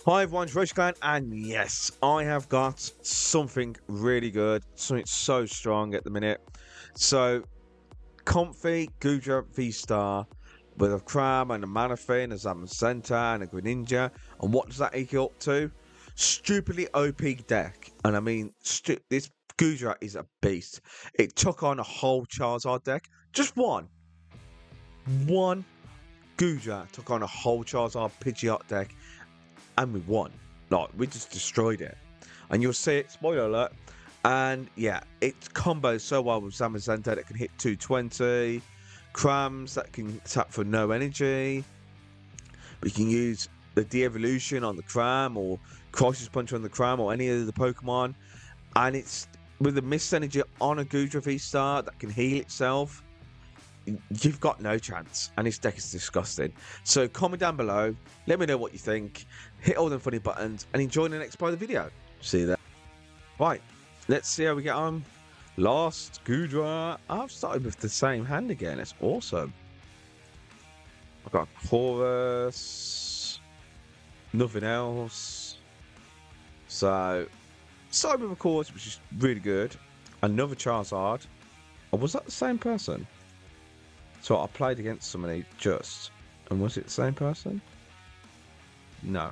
Hi everyone, it's RoshiClan, and yes, I have got something really good, something so strong at the minute. So, Comfey Goodra VSTAR with a Cram and a Manaphy and a Zamazenta and a Greninja, and what does that equal up to? Stupidly OP deck, and I mean, this Goodra is a beast. It took on a whole Charizard deck, just one Goodra took on a whole Charizard Pidgeot deck. And we won. Like, we just destroyed it. And you'll see it, spoiler alert. And yeah, it combos so well with Zamazenta that can hit 220. Crams that can tap for no energy. We can use the Devolution on the Cram or Crisis Puncher on the Cram or any of the Pokemon. And it's with the Mist Energy on a Goodra VSTAR that can heal itself. You've got no chance, and this deck is disgusting. So comment down below, let me know what you think, hit all them funny buttons, and enjoy the next part of the video. See you there. Right, let's see how we get on. Lost Goodra. I've started with the same hand again. It's awesome. I've got Colress, nothing else. So started with a Colress, which is really good. Another Charizard. Or was that the same person? So I played against somebody just, and was it the same person? No,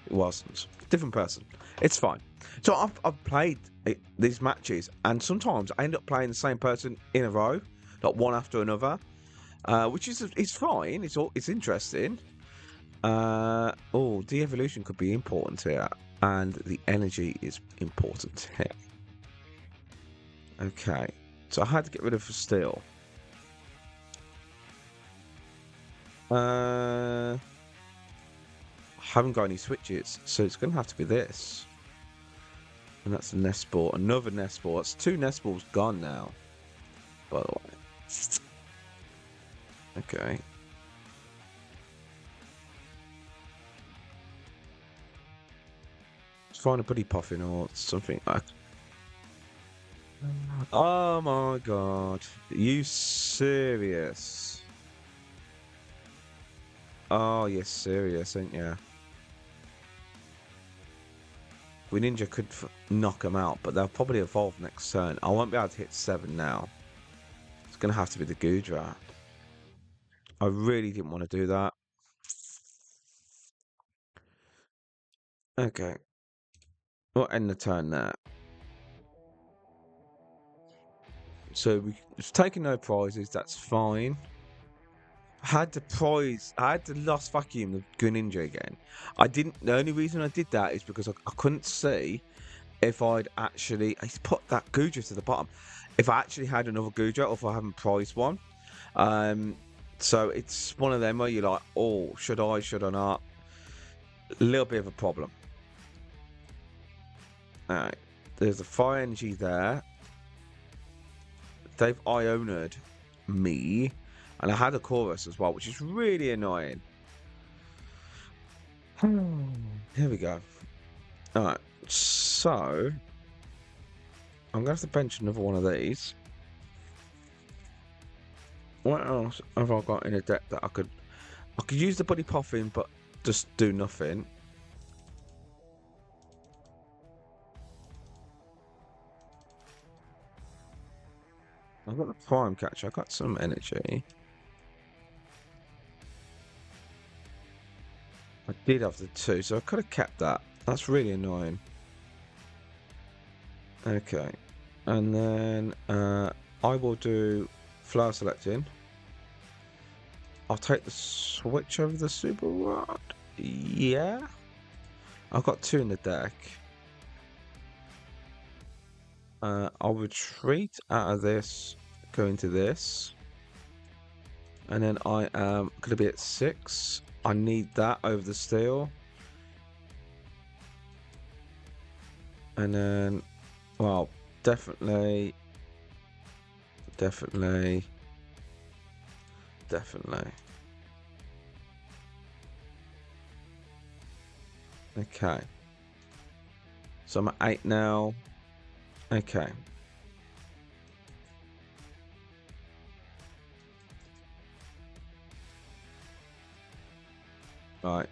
it wasn't. Different person. It's fine. So I've played these matches, and sometimes I end up playing the same person in a row, like one after another, which is fine. It's interesting. Oh, de-evolution could be important here, and the energy is important here. Okay, so I had to get rid of the steel. I haven't got any switches, so it's going to have to be this. And that's a Nest Ball. Another Nest Ball. That's two Nest Balls gone now, by the way. Okay. Let's find a Buddy Poffin or something. Oh my god. Are you serious? Oh, you're serious, ain't you? Greninja could knock them out, but they'll probably evolve next turn. I won't be able to hit 7 now. It's going to have to be the Goodra. I really didn't want to do that. Okay. We'll end the turn there. So we've taken no prizes, that's fine. I had the Lost Vacuum, the Greninja again. The only reason I did that is because I couldn't see if I'd actually, he's put that Goodra to the bottom, if I actually had another Goodra or if I haven't prized one. So it's one of them where you're like, oh, should I not? A little bit of a problem. Alright, there's a fire energy there. They've Iona'd me. And I had a Colress as well, which is really annoying. Here we go. Alright, so I'm going to have to bench another one of these. What else have I got in a deck that I could use the Buddy Poffin, but just do nothing. I've got the Prime Catcher, I've got some energy. I did have the 2, so I could have kept that. That's really annoying. Okay. And then I will do flower selecting. I'll take the switch over the super rod. Yeah. I've got 2 in the deck. I'll retreat out of this, go into this. And then I am going to be at 6. I need that over the steel. And then, well, definitely. Okay. So I'm at 8 now. Okay. Right.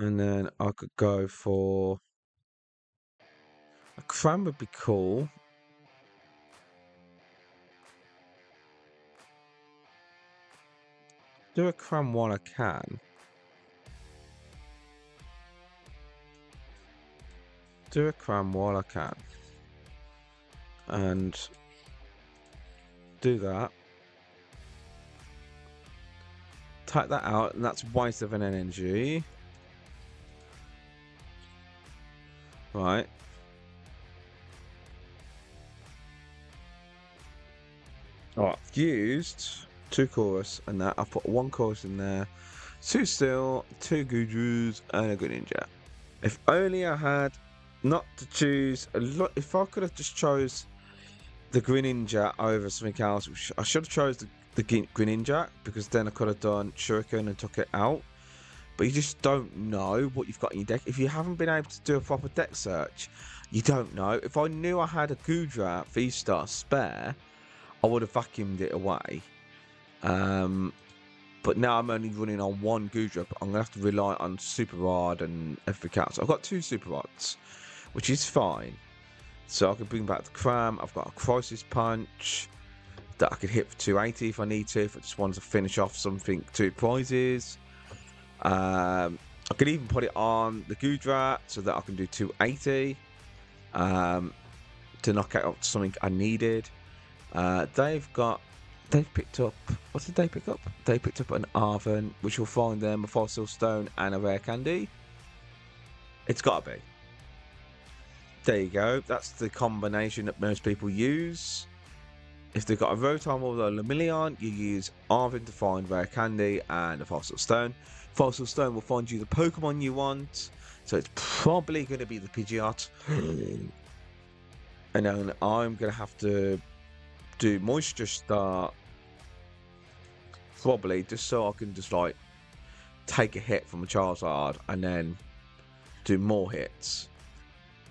And then I could go for a Cram would be cool. Do a Cram while I can. Do a Cram while I can. And do that. Take that out, and that's waste of an energy. Right. Alright, I've used 2 Colress and that. I've put 1 Colress in there, 2 Steel, 2 Goodras, and a Greninja. If only I had not to choose a lot. If I could have just chose the Greninja over something else, which I should have chose the Greninja, because then I could have done Shuriken and took it out. But you just don't know what you've got in your deck. If you haven't been able to do a proper deck search, you don't know. If I knew I had a Goodra VSTAR spare, I would have vacuumed it away. But now I'm only running on 1 Goodra. I'm going to have to rely on Super Rod and everything else. I've got 2 Super Rods, which is fine. So I can bring back the Cram. I've got a Crisis Punch that I could hit for 280 if I need to. If I just wanted to finish off something, 2 prizes. I could even put it on the Goodra so that I can do 280 to knock out something I needed. They've picked up, what did they pick up? They picked up an Arven, which will find them a Fossil Stone and a Rare Candy. It's got to be. There you go. That's the combination that most people use. If they've got a Rotom or a Lemillion, you use Arven to find Rare Candy and a Fossil Stone. Fossil Stone will find you the Pokemon you want. So it's probably going to be the Pidgeot. And then I'm going to have to do Moisture Star. Probably just so I can just like take a hit from a Charizard and then do more hits.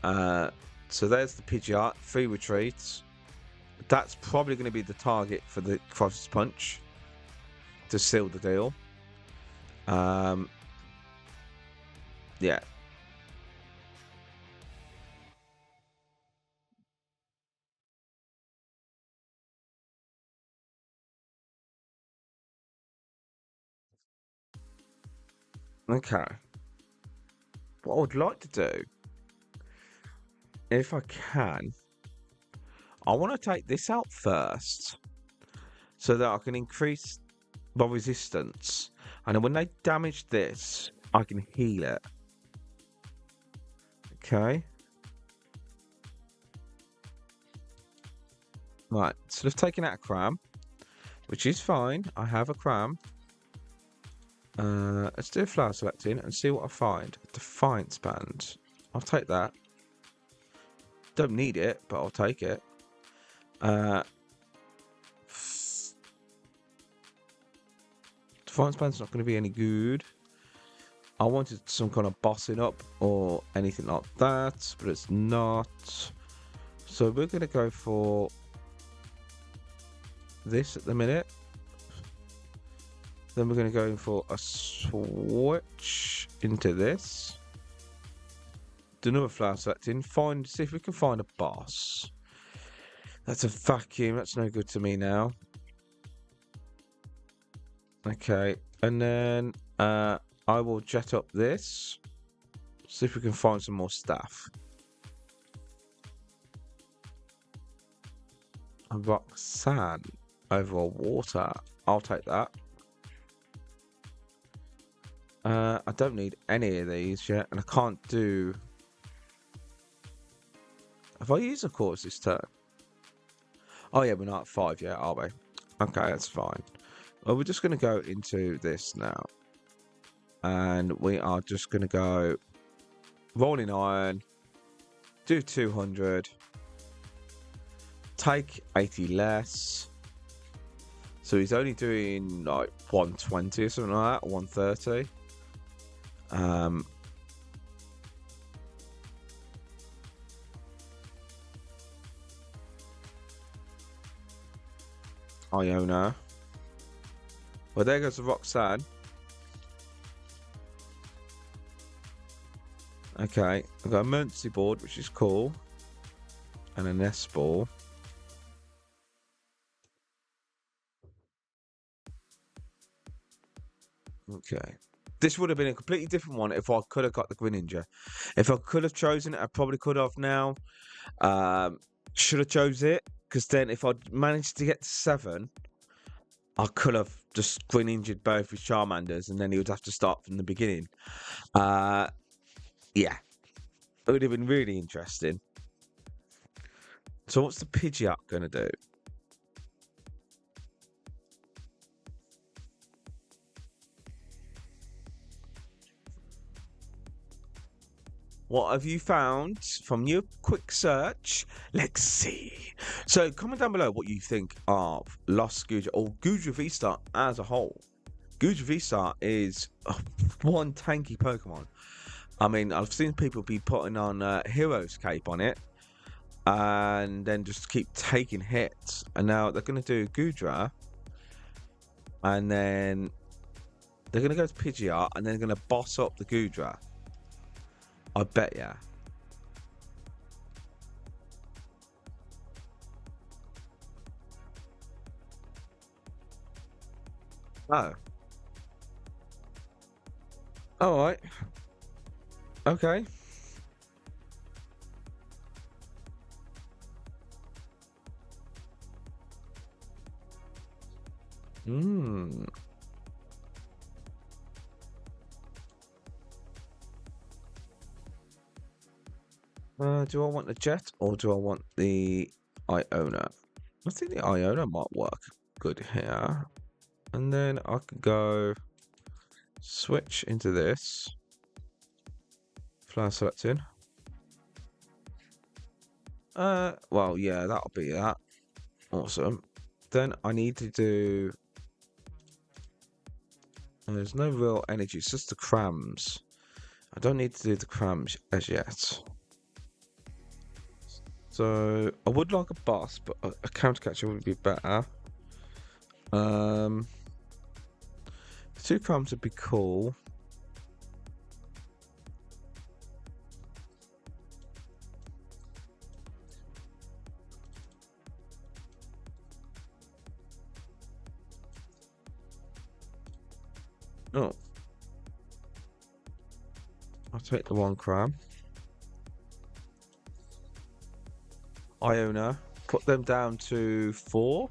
So there's the Pidgeot, 3 retreats. That's probably going to be the target for the Crisis Punch to seal the deal. Yeah. Okay. What I would like to do, if I can, I want to take this out first so that I can increase my resistance. And then when they damage this, I can heal it. Okay. Right, so they've taken out a Cram, which is fine. I have a Cram. Let's do a flower selecting and see what I find. Defiance Band. I'll take that. Don't need it, but I'll take it. Defiance Band's not going to be any good. I wanted some kind of bossing up or anything like that, but it's not. So we're going to go for this at the minute. Then we're going to go for a switch into this. Do another flower selecting. See if we can find a boss. That's a vacuum. That's no good to me now. Okay. And then I will jet up this. See if we can find some more stuff. A Roxanne over a water. I'll take that. I don't need any of these yet, and I can't do. Have I used a course this turn? Oh yeah, we're not at 5 yet, are we? Okay, that's fine. Well, we're just going to go into this now, and we are just going to go Rolling Iron, do 200, take 80 less. So he's only doing like 120 or something like that, or 130. Iono. Well, there goes the Roxanne. Okay, I've got a emergency board, which is cool. And a Nest Ball. Okay. This would have been a completely different one if I could have got the Greninja. If I could have chosen it, I probably could have now. Should have chose it, because then if I'd managed to get to 7, I could have just Greninja'd both his Charmanders, and then he would have to start from the beginning. Yeah. It would have been really interesting. So what's the Pidgeot going to do? What have you found from your quick search? Let's see. So comment down below what you think of Lost Goodra or Goodra VSTAR as a whole. Goodra VSTAR is one tanky Pokemon. I mean, I've seen people be putting on Hero's Cape on it and then just keep taking hits. And now they're going to do Goodra, and then they're going to go to Pidgeot, and then they're going to boss up the Goodra. I bet ya. Oh. Alright. Okay. Hmm. Do I want the Jet or do I want the Iono? I think the Iono might work good here. And then I could go switch into this. Flower selecting. Well, yeah, that'll be that. Awesome. Then I need to do... And there's no real energy, it's just the crams. I don't need to do the crams as yet. So I would like a boss, but a counter catcher would be better. 2 crams would be cool. Oh, I'll take the 1 cram. Iono, put them down to 4.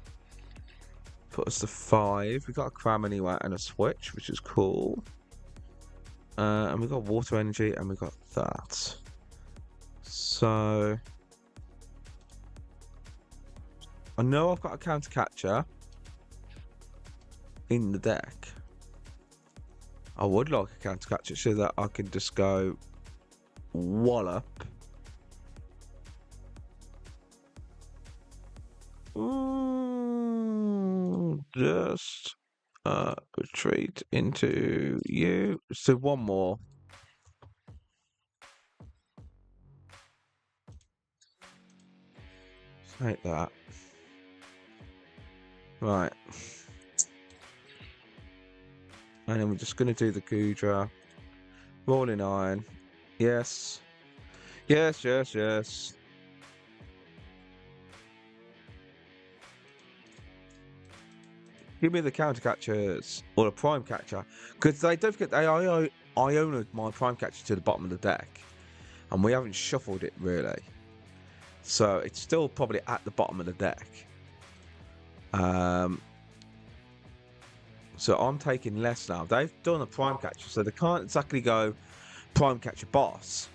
Put us to 5. We got a cram anyway and a switch, which is cool. And we got water energy and we got that. So I know I've got a counter catcher in the deck. I would like a counter catcher so that I can just go wallop. Just retreat into you. So 1 more. Take that. Right. And then we're just going to do the Goodra. Rolling Iron. Yes. Yes, yes, yes. Give me the counter catchers or the prime catcher, because they don't forget they Iono'd my prime catcher to the bottom of the deck, and we haven't shuffled it really, so it's still probably at the bottom of the deck. So I'm taking less now. They've done a prime catcher, so they can't exactly go prime catcher boss.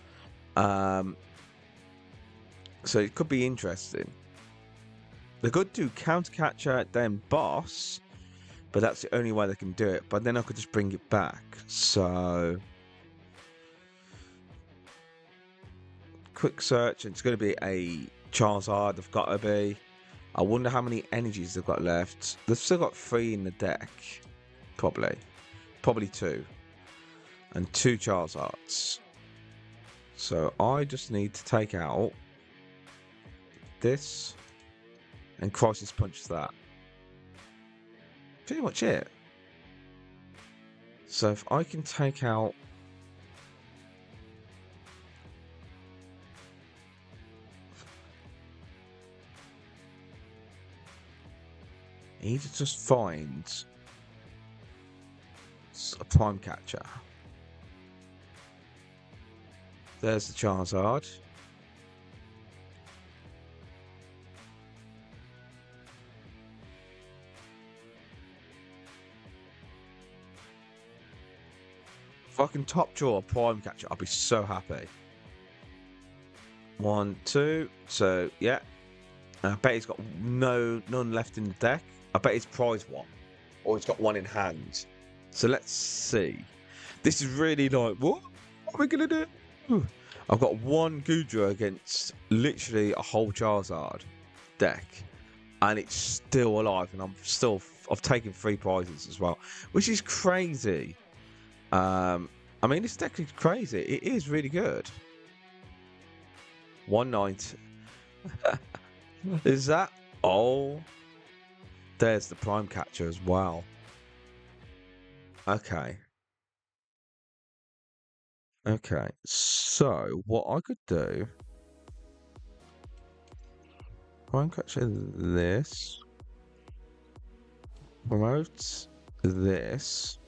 So it could be interesting. They could do counter catcher then boss, but that's the only way they can do it. But then I could just bring it back. So quick search, and it's going to be a Charizard. They've got to be. I wonder how many energies they've got left. They've still got 3 in the deck, probably 2, and 2 Charizards. So I just need to take out this and Crisis Punch that. Pretty much it. So if I can take out He needs to just find a Prime Catcher. There's the Charizard. If I can top draw a Prime Catcher, I'll be so happy. 1, 2. So, yeah. I bet he's got none left in the deck. I bet he's prize one. Or he's got one in hand. So let's see. This is really like, what are we going to do? I've got one Goodra against literally a whole Charizard deck. And it's still alive. And I've taken 3 prizes as well. Which is crazy. I mean, this deck is crazy. It is really good. 190. Is that? Oh. There's the Prime Catcher as well. Okay. Okay. So, what I could do... Prime Catcher this. Promote this.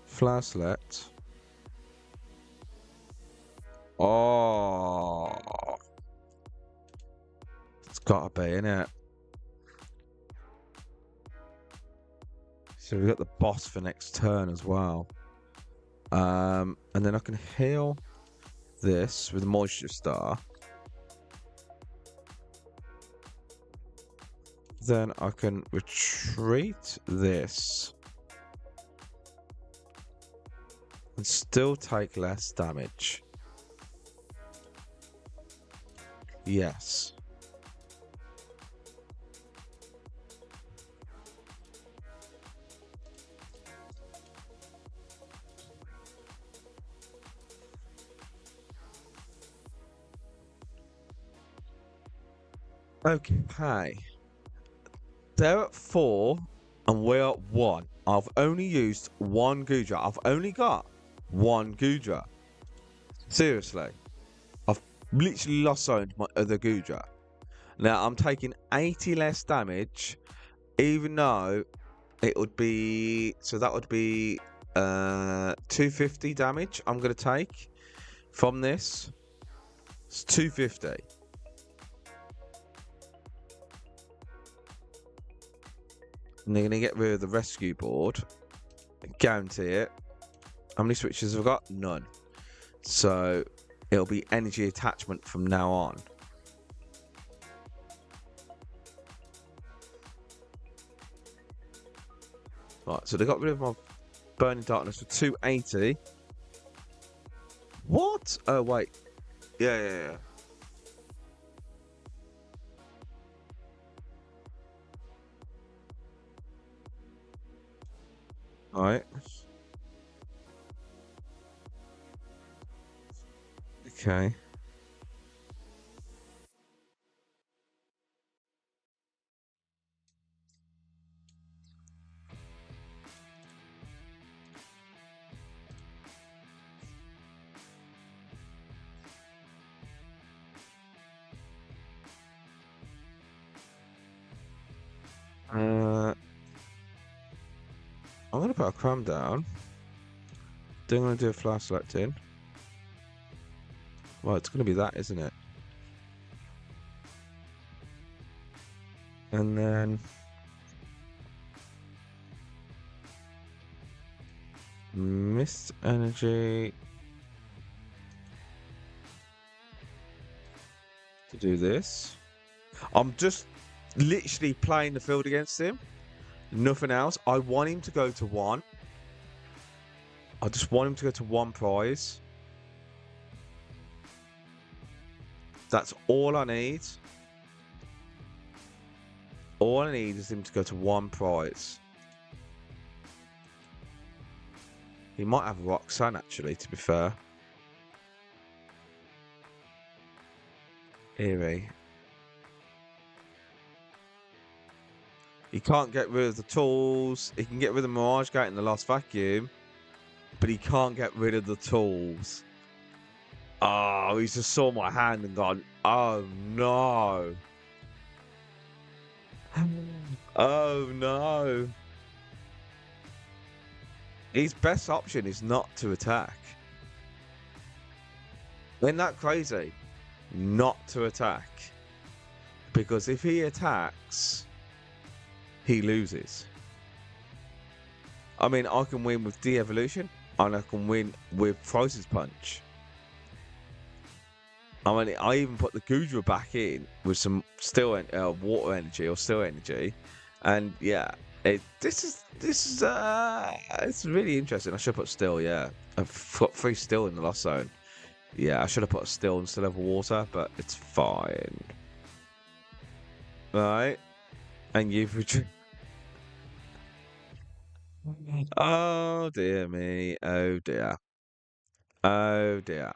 Flashlet. Oh. It's gotta be, innit? So we've got the boss for next turn as well. And then I can heal this with the Moisture Star. Then I can retreat this. And still take less damage. Yes. Okay. They're at 4 and we're at 1. I've only used one Goodra. I've only got one Goodra. Seriously. I've literally lost owned my other Goodra. Now I'm taking 80 less damage, even though it would be, so that would be 250 damage I'm going to take from this. It's 250. And they're going to get rid of the rescue board. Guarantee it. How many switches have I got? None. So it'll be energy attachment from now on. Right, so they got rid of my Burning Darkness for 280. What? Oh, wait. Yeah. Alright. Okay. I'm going to put a Cram down. Then I'm going to do a Flash Select in. Well, it's going to be that, isn't it? And then... Mist Energy... to do this. I'm just literally playing the field against him. Nothing else. I want him to go to 1. I just want him to go to 1 prize. That's all I need. All I need is him to go to 1 prize. He might have Roxanne, actually, to be fair. Eerie. He can't get rid of the tools. He can get rid of the Mirage Gate and the Lost Vacuum. But he can't get rid of the tools. Oh, he's just saw my hand and gone, oh no. Oh no. His best option is not to attack. Isn't that crazy? Not to attack. Because if he attacks, he loses. I mean, I can win with Devolution, and I can win with Price's Punch. I mean, I even put the Goodra back in with some still water energy or still energy, and yeah, this is it's really interesting. I should put still, yeah. I've got 3 still in the Lost Zone. Yeah, I should have put a still instead of water, but it's fine. Right, and you've oh dear me, oh dear, oh dear.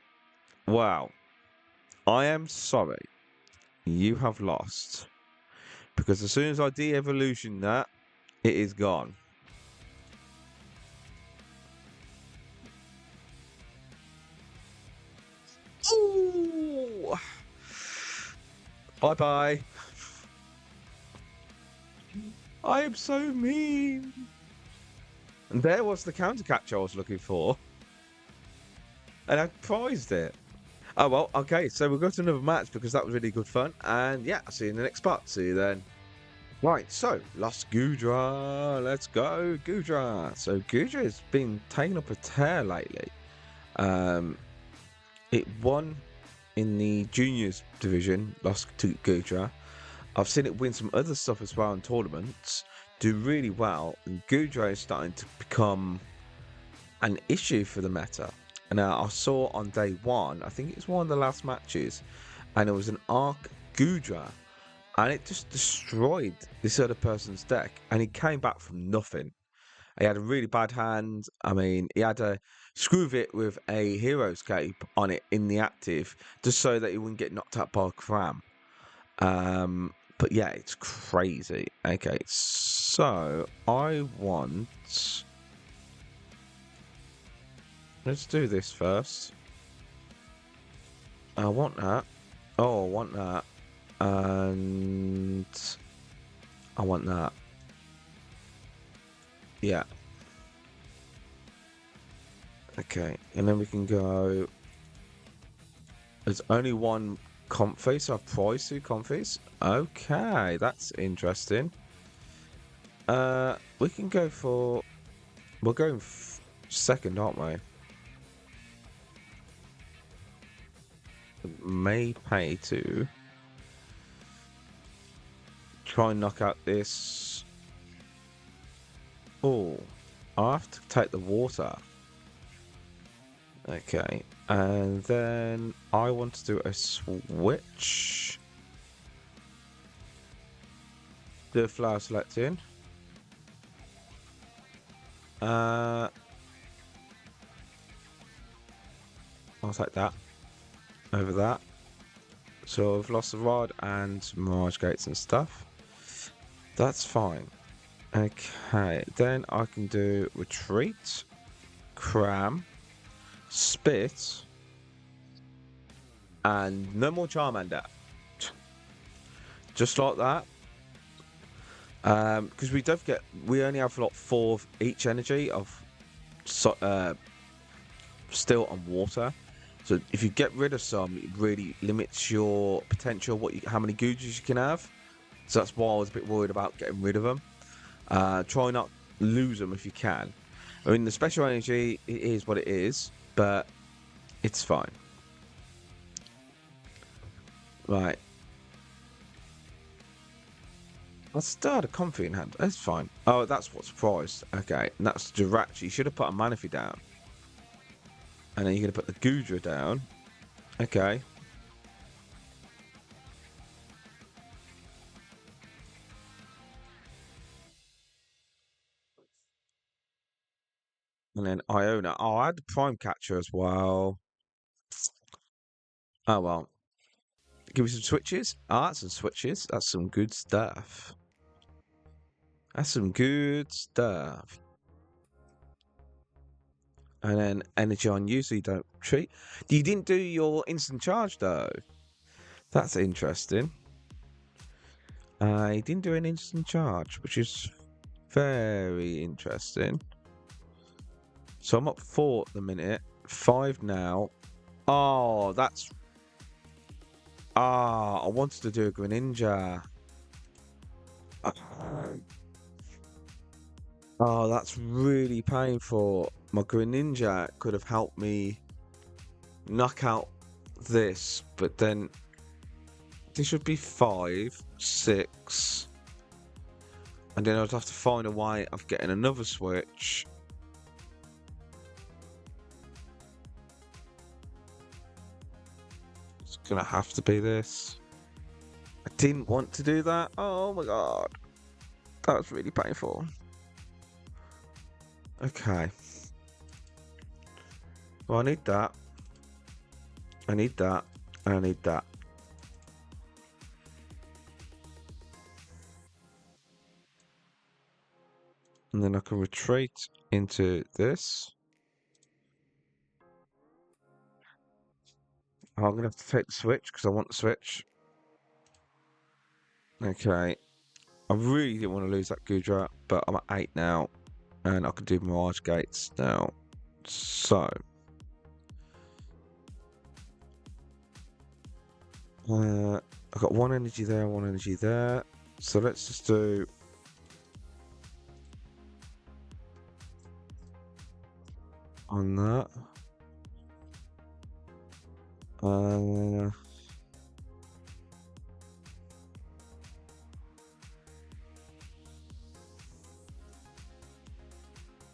Wow, I am sorry. You have lost. Because as soon as I de-evolution that, it is gone. Ooh! Bye-bye. I am so mean. And there was the counter catch I was looking for. And I prized it. Oh, well, okay. So we'll go to another match because that was really good fun. And yeah, I'll see you in the next part. See you then. Right, so Lost Goodra. Let's go, Goodra. So Goodra has been taking up a tear lately. It won in the juniors division, lost to Goodra. I've seen it win some other stuff as well in tournaments, do really well, and Goodra is starting to become an issue for the meta. And I saw on day 1, I think it's one of the last matches, and it was an Arc Goodra, and it just destroyed this other person's deck, and he came back from nothing. He had a really bad hand. I mean, he had to screw it with a Hero's Cape on it in the active, just so that he wouldn't get knocked out by a Cram. But yeah, it's crazy. Okay, so I want... Let's do this first. I want that. Oh, I want that. And... I want that. Yeah. Okay, and then we can go... There's only one Comfey, so I prize 2 Comfeys. Okay, that's interesting. We can go for... We're going second, aren't we? May pay to try and knock out this. Oh, I have to take the water. Okay, and then I want to do a switch. Do a flower selecting. I'll take that over that. So I've lost the rod and Mirage Gates and stuff. That's fine. Okay, then I can do retreat, cram, spit, and no more Charmander. Just like that. Because we only have like 4 of each energy of still on water. So if you get rid of some, it really limits your potential, how many Goodras you can have. So that's why I was a bit worried about getting rid of them. Try not lose them if you can. I mean, the special energy, it is what it is, but it's fine. Right. I'll start a Comfey in hand. That's fine. Oh, that's what's prized. Okay, and that's Jirachi. You should have put a Manaphy down. And then you're going to put the Goodra down. Okay. And then Iono. Oh, I had the Prime Catcher as well. Oh, well. Give me some switches. Ah, that's some switches. That's some good stuff. That's some good stuff. And then energy on you so you don't treat. You didn't do your instant charge, though. That's interesting. He didn't do an instant charge, which is very interesting. So I'm up 4 at the minute. 5 now. Oh, that's... I wanted to do a Greninja. Oh, that's really painful. My Greninja could have helped me knock out this, but then this should be 5, 6. And then I'd have to find a way of getting another switch. It's gonna have to be this. I didn't want to do that. Oh my god. That was really painful. Okay. Well, I need that. I need that. And I need that. And then I can retreat into this. I'm going to have to take the switch because I want the switch. Okay. I really didn't want to lose that Goodra, but I'm at 8 now. And I can do Mirage Gates now. So. I've got 1 energy there, 1 energy there. So let's just do... on that.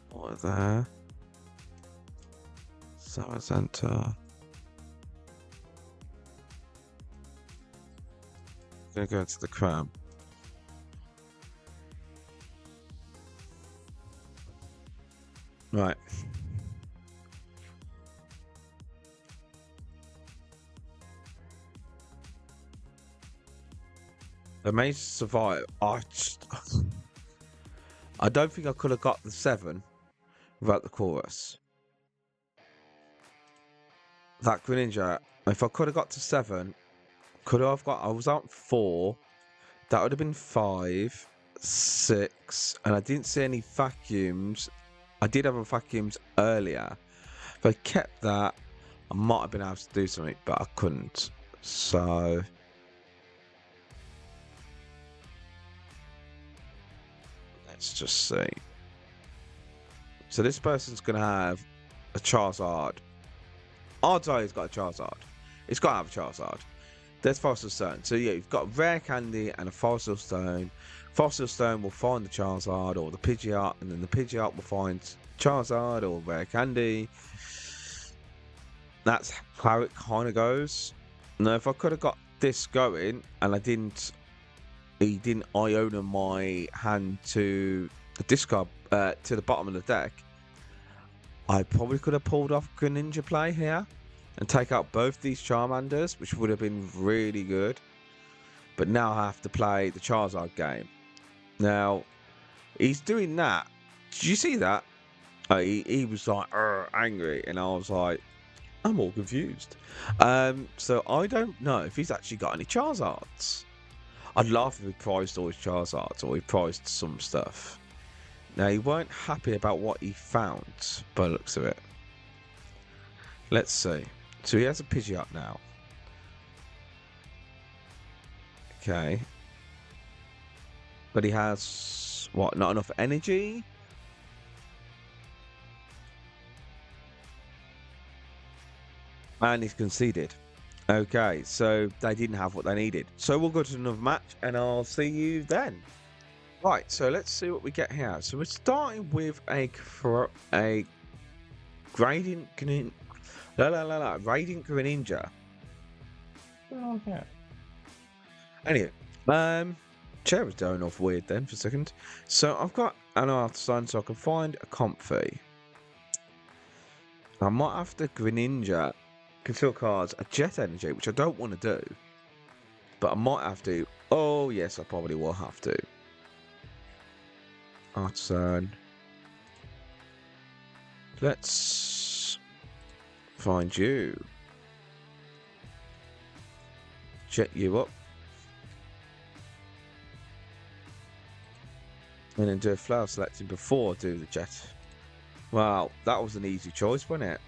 What there? Zamazenta. Gonna go to the Cram. Right. Amazing survive. I don't think I could have got the 7 without the Colress. That Greninja, if I could have got to 7, could I have got... I was out 4. That would have been 5, 6. And I didn't see any vacuums. I did have a vacuums earlier. If I kept that, I might have been able to do something, but I couldn't. So... let's just see. So this person's going to have a Charizard. Odds are he's got a Charizard. It's got to have a Charizard. There's Fossil Stone. So yeah, you've got Rare Candy and a Fossil Stone. Fossil Stone will find the Charizard or the Pidgeot, and then the Pidgeot will find Charizard or Rare Candy. That's how it kind of goes. Now, if I could have got this going and I didn't... he didn't Iono my hand to the discard to the bottom of the deck, I probably could have pulled off Greninja play here and take out both these Charmanders, which would have been really good. But now I have to play the Charizard game. Now, he's doing that. Did you see that? He was like angry, and I was like, I'm all confused. So I don't know if he's actually got any Charizards. I'd laugh if he prized all his Charizards or he prized some stuff. Now, he weren't happy about what he found by the looks of it. Let's see. So he has a Pidgeot now. Okay. But he has, what, not enough energy? And he's conceded. Okay, so they didn't have what they needed. So we'll go to another match, and I'll see you then. Right, so let's see what we get here. So we're starting with a Radiant Greninja. Radiant Greninja. Okay. Anyway, chair was going off weird then for a second. So I've got an Artazon, so I can find a Comfey. I might have to Greninja. Conceal cards, a Jet Energy, which I don't want to do, but I might have to. Oh yes, I probably will have to. Artazon. Let's find you. Jet you up. And then do a flower selecting before I do the jet. Wow, that was an easy choice, wasn't it?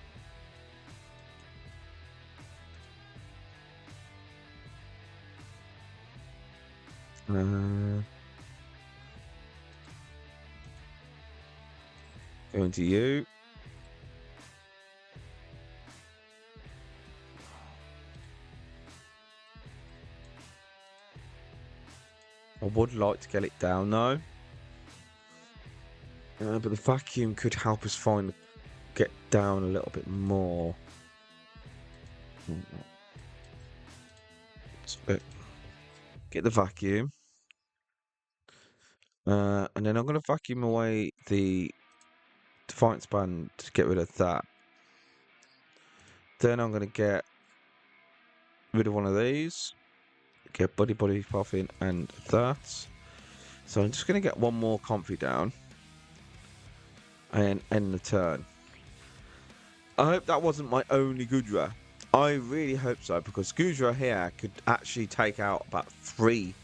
Going to you. I would like to get it down though. But the vacuum could help us get down a little bit more. Get the vacuum. And then I'm going to vacuum away the Defiance Band to get rid of that. Then I'm going to get rid of one of these. Get Buddy-Buddy Poffin and that. So I'm just going to get one more Comfey down. And end the turn. I hope that wasn't my only Goodra. I really hope so, because Goodra here could actually take out about 3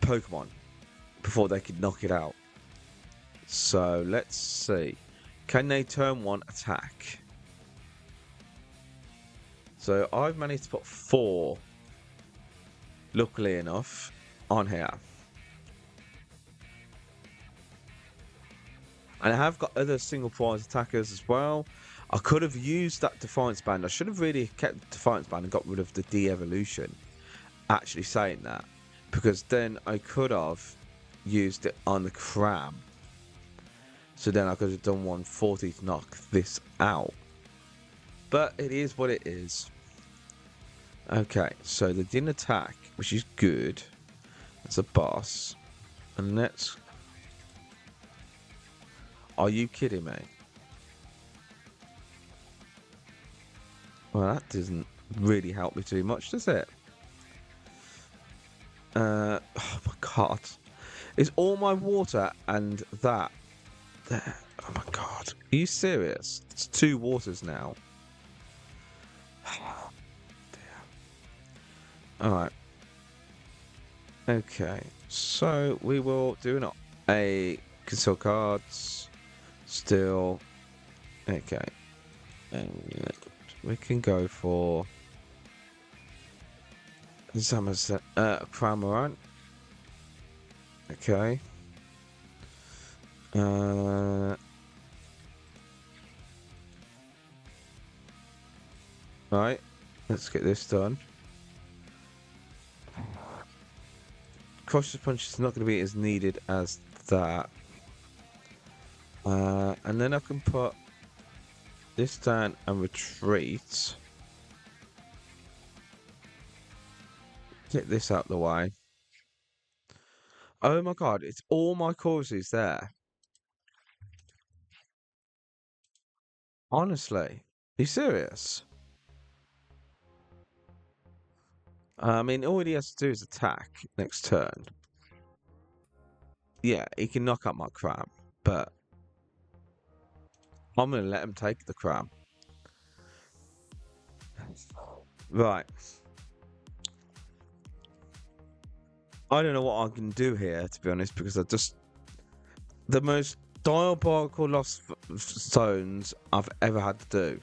Pokemon before they could knock it out. So let's see. Can they turn 1 attack? So I've managed to put 4, luckily enough, on here. And I have got other single prize attackers as well. I could have used that Defiance Band. I should have really kept the Defiance Band and got rid of the Devolution. Actually saying that. Because then I could have used it on the Cram. So then I could have done 140 to knock this out. But it is what it is. Okay, so they didn't attack, which is good. That's a boss. And let's... Are you kidding me? Well, that doesn't really help me too much, does it? Oh my god. Is all my water and that there? Oh my god. Are you serious? It's 2 waters now. Alright. Okay. So we will do a conceal cards. Still. Okay. And we can go for Zamazenta Cramorant. Okay. Right. Let's get this done. Cautious Punch is not going to be as needed as that. And then I can put this down and retreat. Get this out of the way. Oh my god, it's all my courses there. Honestly. Are you serious? I mean, all he has to do is attack next turn. Yeah, he can knock out my Cram, but I'm going to let him take the Cram. Right. I don't know what I can do here, to be honest, because I just... The most diabolical Lost Zones I've ever had to do.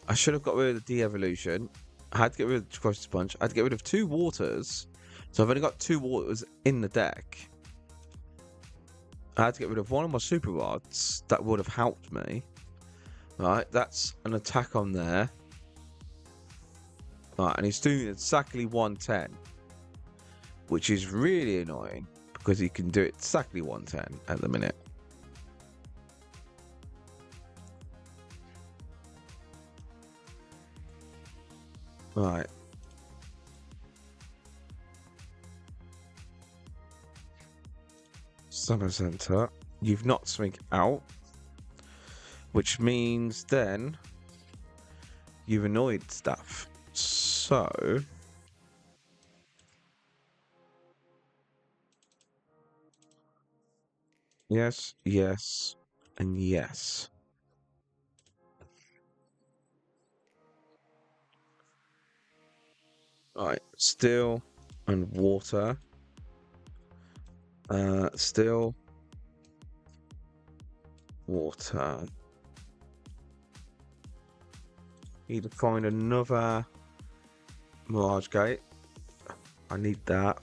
I should have got rid of the De-Evolution. I had to get rid of the Cautious Punch. I had to get rid of 2 waters. So I've only got 2 waters in the deck. I had to get rid of one of my Super Rods. That would have helped me. Right, that's an attack on there. Right, and he's doing exactly 110. Which is really annoying, because he can do it exactly 110 at the minute. Right. Zamazenta. You've not swing out. Which means then you've annoyed stuff. So yes, yes, and yes. Right, still and water. Still water. Need to find another Mirage Gate. I need that.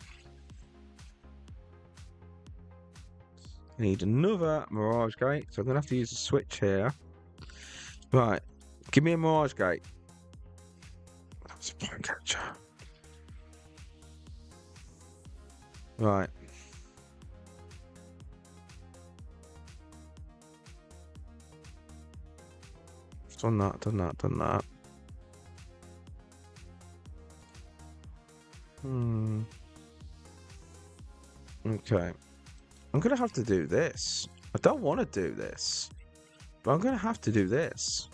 I need another Mirage Gate, so I'm going to have to use a switch here. Right, give me a Mirage Gate. That's a Prime Catcher. Right. Done that, done that, done that. Okay. I'm going to have to do this. I don't want to do this, but I'm going to have to do this.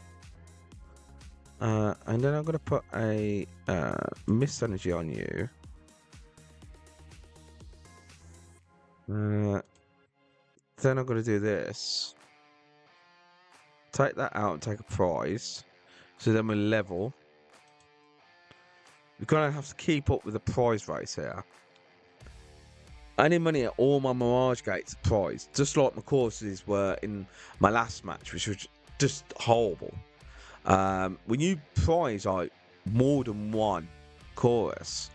And then I'm going to put a Mist Energy on you. Then I'm going to do this. Take that out and take a prize. So then we're level. We're going to have to keep up with the prize race here. Any money at all my Mirage Gates are prized. Just like my courses were in my last match, which was just horrible. When you prize like more than one chorus,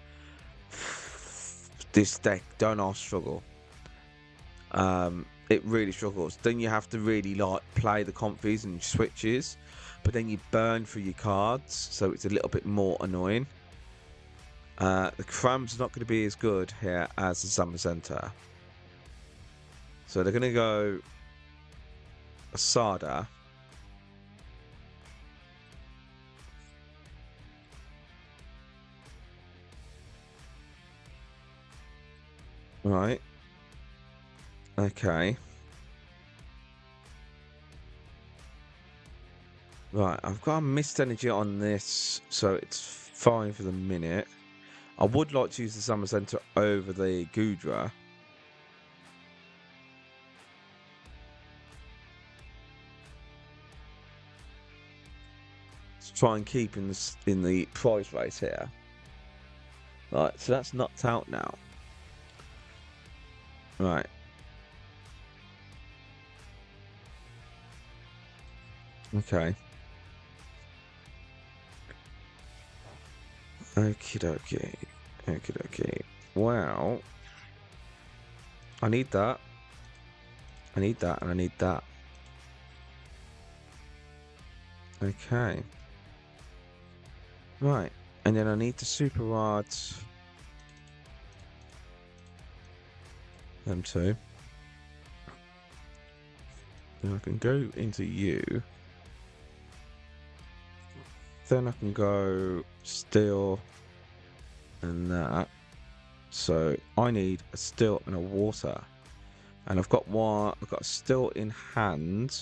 this deck don't all struggle. It really struggles. Then you have to really like play the Comfeys and switches, but then you burn through your cards, so it's a little bit more annoying. The Cram's not going to be as good here as the Zamazenta. So they're going to go Asada. Right. Okay. Right, I've got a Mist Energy on this, so it's fine for the minute. I would like to use the Zamazenta over the Goodra. Let's try and keep in the prize race here. Right, so that's knocked out now. Right. Okay. Okie dokie. Okie dokie. Wow. I need that. I need that and I need that. Okay. Right. And then I need the super rods. Them two. Then I can go into you. Then I can go steel and that. So I need a steel and a water. And I've got one, I've got a steel in hand.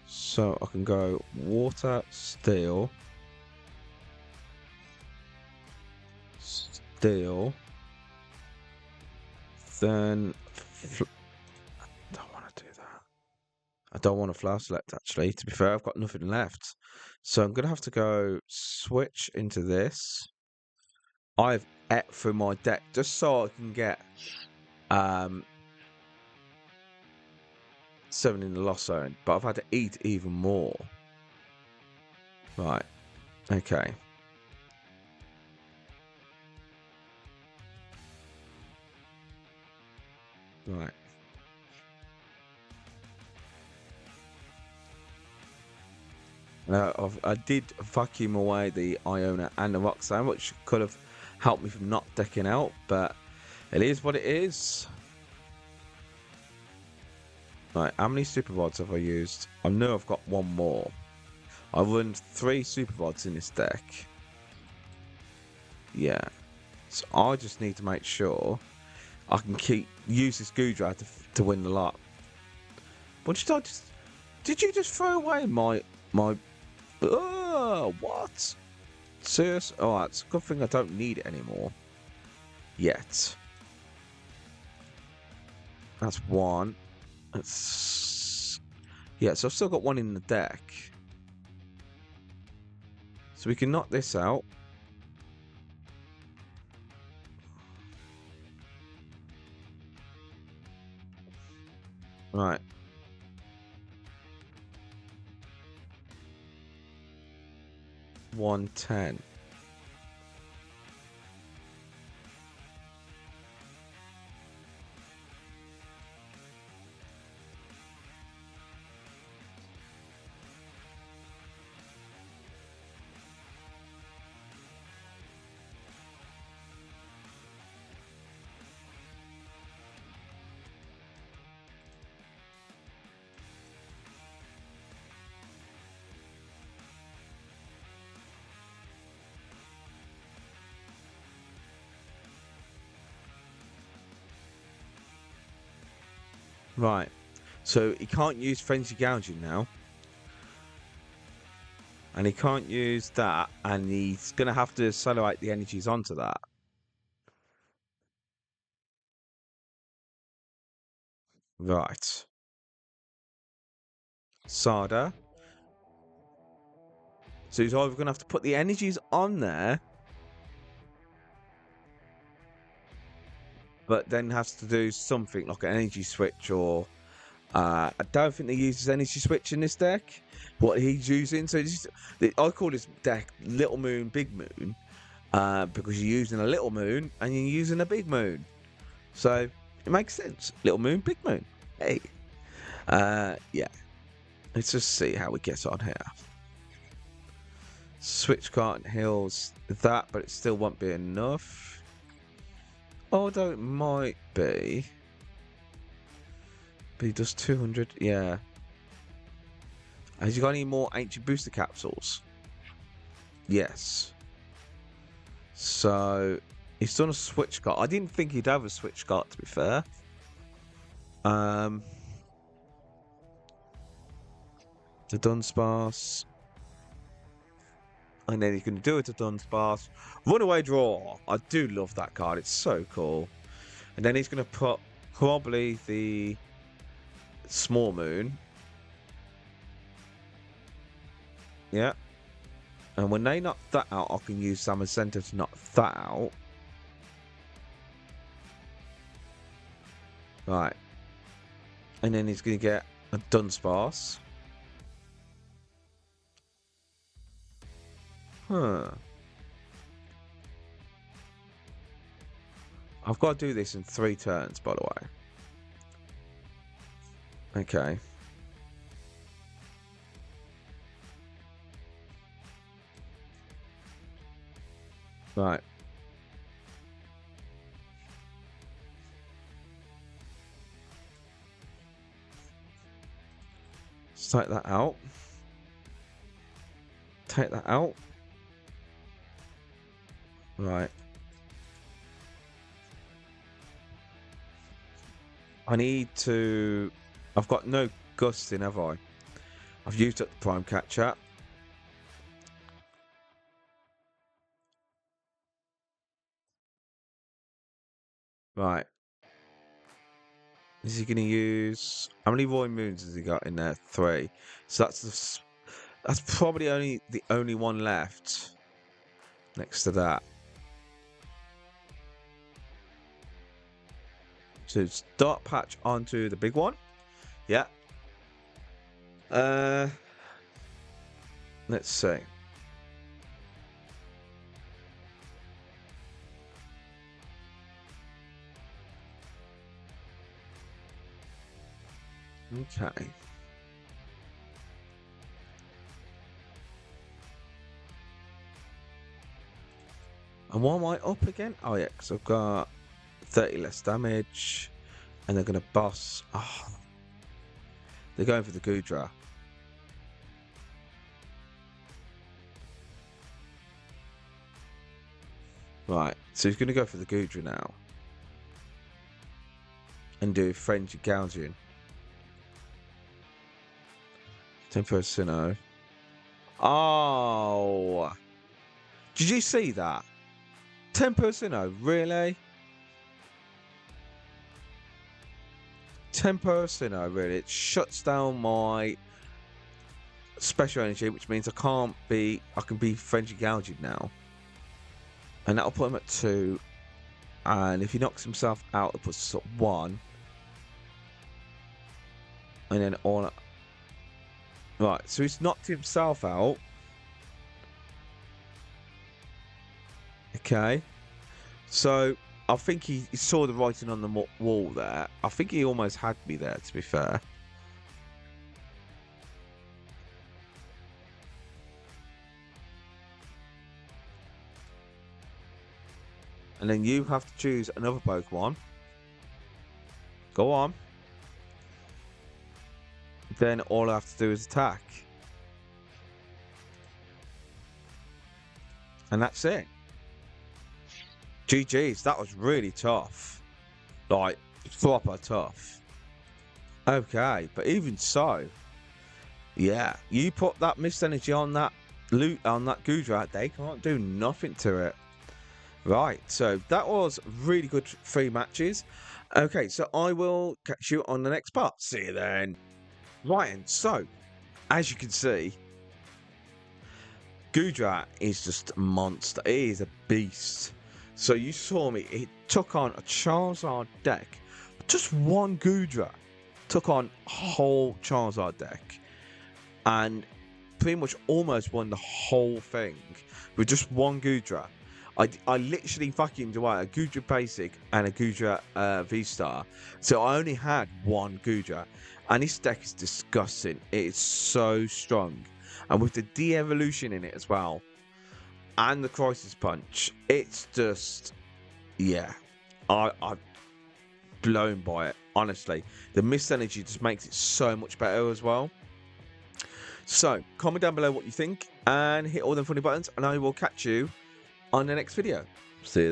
So I can go water, steel. Steel. Then I don't want to do that. I don't want to flower select actually. To be fair, I've got nothing left. So I'm going to have to go switch into this. I've ate through my deck just so I can get 7 in the lost zone. But I've had to eat even more. Right. Okay. Right. I did vacuum away the Iono and the Roxanne, which could have helped me from not decking out, but it is what it is. Right, how many super rods have I used? I know I've got one more. I run 3 super rods in this deck. Yeah, so I just need to make sure I can use this Goodra to win the lot. What did you just throw away my what? Serious? Oh, it's a good thing I don't need it anymore. Yet. That's one. That's... Yeah, so I've still got one in the deck. So we can knock this out. Right. 110. Right, so he can't use Frenzy Gouging now. And he can't use that, and he's going to have to accelerate the energies onto that. Right. Sada. So he's either going to have to put the energies on there, but then has to do something like an energy switch, or I don't think he uses energy switch in this deck. What he's using, so I call this deck Little Moon, Big Moon, because you're using a Little Moon and you're using a Big Moon, so it makes sense. Little Moon, Big Moon. Hey, yeah. Let's just see how we get on here. Switch Carton heals that, but it still won't be enough. Although it might be. But he does 200, yeah. Has he got any more ancient booster capsules? Yes. So he's done a switch card. I didn't think he'd have a switch card, to be fair. The Dunsparce. And then he's going to do it to Dunsparce. Runaway Draw. I do love that card. It's so cool. And then he's going to put probably the Small Moon. Yeah. And when they knock that out, I can use Zamazenta to knock that out. Right. And then he's going to get a Dunsparce. Huh. I've got to do this in 3 turns, by the way. Okay. Right. Let's take that out. Take that out. Right. I need to... I've got no gusting, have I? I've used up the Prime Catcher. Right. Is he going to use... How many Roy Moons has he got in there? 3. So that's probably the only one left next to that. So start patch onto the big one. Yeah. Let's see. Okay. And what am I up again? Oh yeah, because I've got 30 less damage, and they're going to boss. Oh, they're going for the Goodra. Right, so he's going to go for the Goodra now. And do Frenzy Gouging. Tempo Sinnoh. Oh! Did you see that? Tempo Sinnoh, really? Tempo Sinnoh, really? It shuts down my special energy, which means I can be Frenzy Gouging now. And that'll put him at 2. And if he knocks himself out, it puts us at 1. And then on. Right, so he's knocked himself out. Okay. So I think he saw the writing on the wall there. I think he almost had me there, to be fair. And then you have to choose another Pokemon. Go on. Then all I have to do is attack. And that's it. GG's, that was really tough. Like, proper tough. Okay, but even so, yeah, you put that Mist Energy on that Goodra, they can't do nothing to it. Right, so that was really good 3 matches. Okay, so I will catch you on the next part. See you then. Right, and so, as you can see, Goodra is just a monster. It is a beast. So you saw me, it took on a Charizard deck. Just one Goodra took on a whole Charizard deck. And pretty much almost won the whole thing with just one Goodra. I literally vacuumed away a Goodra Basic and a Goodra VSTAR. So I only had one Goodra. And this deck is disgusting. It is so strong. And with the Devolution in it as well. And the Crisis Punch, it's just, yeah, I'm blown by it, honestly. The Mist Energy just makes it so much better as well. So, comment down below what you think, and hit all them funny buttons, and I will catch you on the next video. See you then.